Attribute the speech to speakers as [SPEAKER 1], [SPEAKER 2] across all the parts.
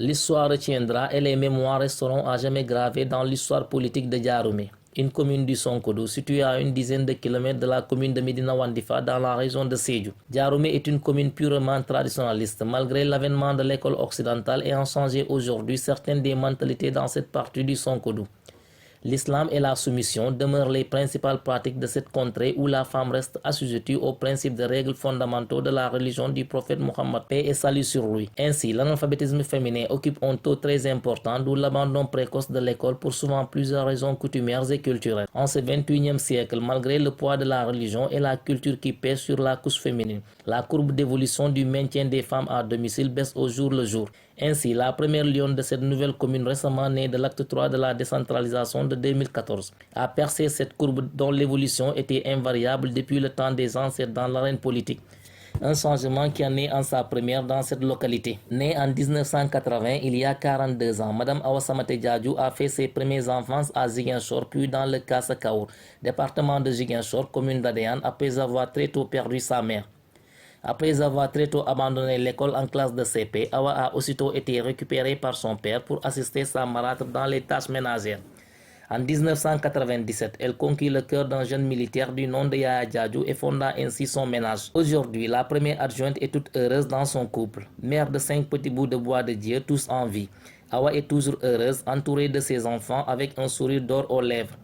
[SPEAKER 1] L'histoire retiendra et les mémoires resteront à jamais gravées dans l'histoire politique de Diaroumé, une commune du Sonkodou située à une dizaine de kilomètres de la commune de Médina Wandifa dans la région de Sédhiou. Diaroumé est une commune purement traditionnaliste. Malgré l'avènement de l'école occidentale ayant changé aujourd'hui certaines des mentalités dans cette partie du Sonkodou. L'islam et la soumission demeurent les principales pratiques de cette contrée où la femme reste assujettie aux principes de règles fondamentaux de la religion du prophète Mohammed, paix et salut sur lui. Ainsi, l'analphabétisme féminin occupe un taux très important, d'où l'abandon précoce de l'école pour souvent plusieurs raisons coutumières et culturelles. En ce 21e siècle, malgré le poids de la religion et la culture qui pèse sur la couche féminine, la courbe d'évolution du maintien des femmes à domicile baisse au jour le jour. Ainsi, la première lionne de cette nouvelle commune récemment née de l'acte 3 de la décentralisation de 2014 a percé cette courbe dont l'évolution était invariable depuis le temps des ancêtres dans l'arène politique. Un changement qui en est en sa première dans cette localité. Née en 1980, il y a 42 ans, Mme Awasamate Diadjou a fait ses premiers enfances à Ziguinchor puis dans le Kassa Kaur, département de Ziguinchor, commune d'Adéane, après avoir très tôt perdu sa mère. Après avoir très tôt abandonné l'école en classe de CP, Awa a aussitôt été récupérée par son père pour assister sa marâtre dans les tâches ménagères. En 1997, elle conquit le cœur d'un jeune militaire du nom de Yaya Diadjou et fonda ainsi son ménage. Aujourd'hui, la première adjointe est toute heureuse dans son couple. Mère de 5 petits bouts de bois de Dieu, tous en vie. Awa est toujours heureuse, entourée de ses enfants avec un sourire d'or aux lèvres.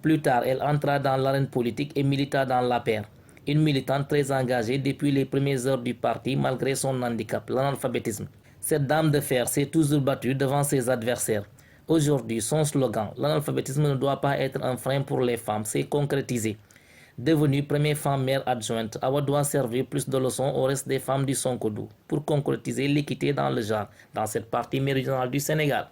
[SPEAKER 1] Plus tard, elle entra dans l'arène politique et milita dans l'APR. Une militante très engagée depuis les premières heures du parti malgré son handicap, l'analphabétisme. Cette dame de fer s'est toujours battue devant ses adversaires. Aujourd'hui, son slogan « L'analphabétisme ne doit pas être un frein pour les femmes » s'est concrétisé. Devenue première femme maire adjointe, Awa doit servir plus de leçons au reste des femmes du Sonkodou pour concrétiser l'équité dans le genre dans cette partie méridionale du Sénégal.